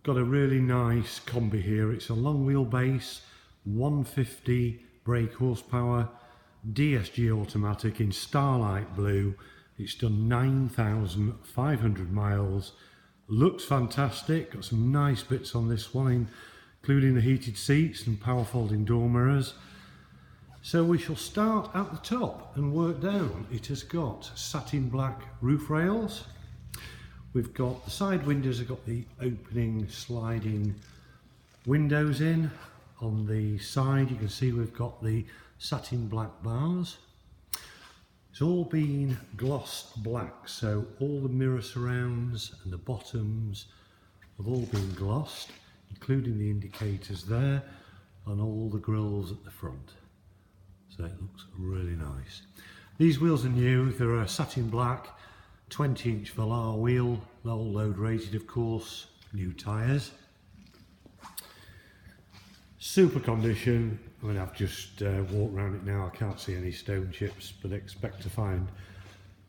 got a really nice Kombi here. It's a long wheelbase, 150 brake horsepower, DSG automatic in Starlight Blue. It's done 9,500 miles. Looks fantastic. Got some nice bits on this one, including the heated seats and power folding door mirrors. So we shall start at the top and work down. It has got satin black roof rails. We've got the side windows have got the opening sliding windows in. On the side you can see we've got the satin black bars. It's all been glossed black, so all the mirror surrounds and the bottoms have all been glossed, including the indicators there and all the grills at the front. So it looks really nice. These wheels are new. They're a satin black 20-inch Velar wheel, low load rated of course, new tyres. Super condition. I mean, I've just walked around it now. I can't see any stone chips, but expect to find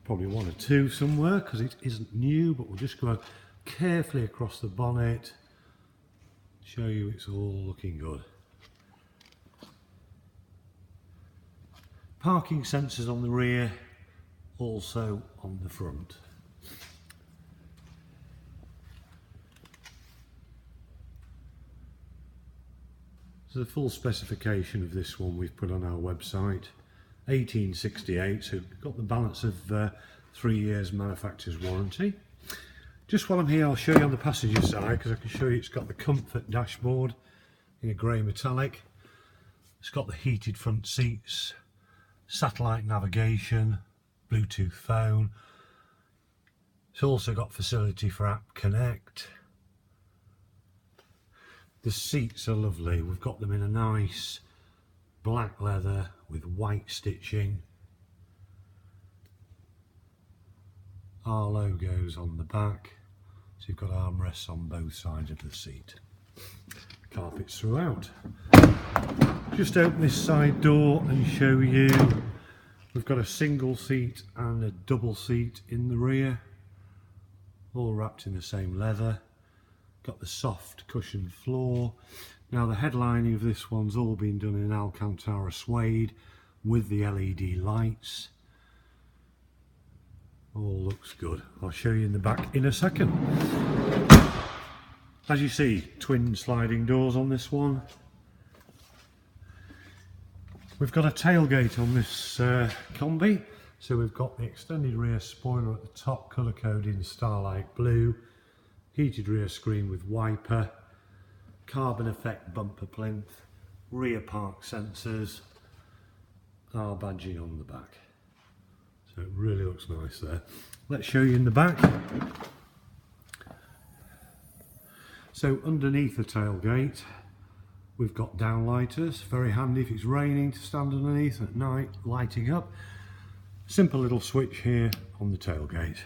probably one or two somewhere because it isn't new. But we'll just go carefully across the bonnet, show you it's all looking good. Parking sensors on the rear, also on the front. So the full specification of this one we've put on our website, 1868, so we've got the balance of 3 years manufacturer's warranty. Just while I'm here I'll show you on the passenger side, because I can show you it's got the comfort dashboard in a grey metallic. It's got the heated front seats, satellite navigation, Bluetooth phone. It's also got facility for App Connect. The seats are lovely. We've got them in a nice black leather with white stitching. Our logos on the back. So you've got armrests on both sides of the seat. Carpets throughout. Just open this side door and show you. We've got a single seat and a double seat in the rear. All wrapped in the same leather. Got the soft cushioned floor. Now the headlining of this one's all been done in Alcantara suede with the LED lights. All looks good. I'll show you in the back in a second. As you see, twin sliding doors on this one. We've got a tailgate on this Kombi. So we've got the extended rear spoiler at the top, colour coded in Starlight Blue. Heated rear screen with wiper, carbon effect bumper plinth, rear park sensors, our badging on the back. So it really looks nice there. Let's show you in the back. So underneath the tailgate we've got downlighters, very handy if it's raining to stand underneath at night, lighting up. Simple little switch here on the tailgate.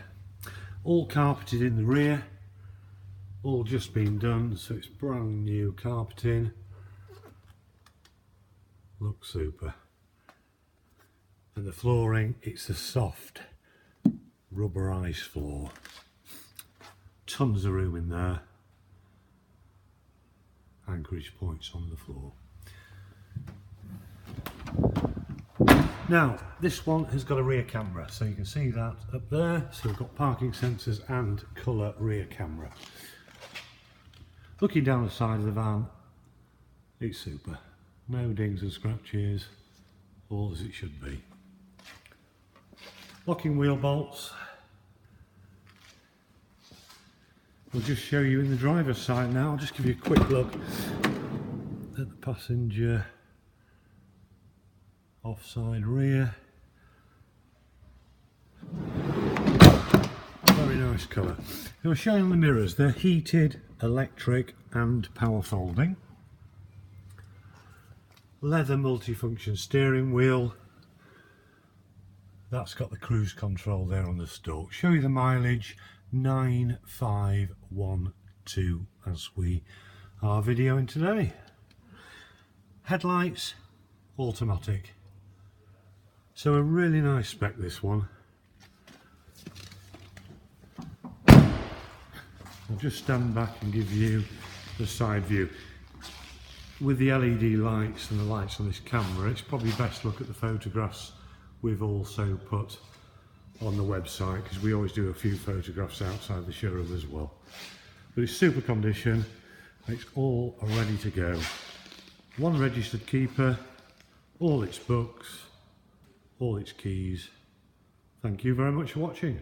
All carpeted in the rear. All just been done, so it's brand new carpeting. Looks super. And the flooring, it's a soft rubberized floor. Tons of room in there. Anchorage points on the floor. Now this one has got a rear camera, so you can see that up there. So we've got parking sensors and colour rear camera. Looking down the side of the van, it's super. No dings and scratches, all as it should be. Locking wheel bolts. We'll just show you in the driver's side now. I'll just give you a quick look at the passenger offside rear. Very nice colour. Now I'll show you on the mirrors. They're heated, electric and power folding. Leather multifunction steering wheel. That's got the cruise control there on the stalk. Show you the mileage, 9512 as we are videoing today. Headlights, automatic. So a really nice spec this one. I'll just stand back and give you the side view. With the LED lights and the lights on this camera, it's probably best to look at the photographs we've also put on the website, because we always do a few photographs outside the showroom as well. But it's super condition, it's all ready to go. One registered keeper, all its books, all its keys. Thank you very much for watching.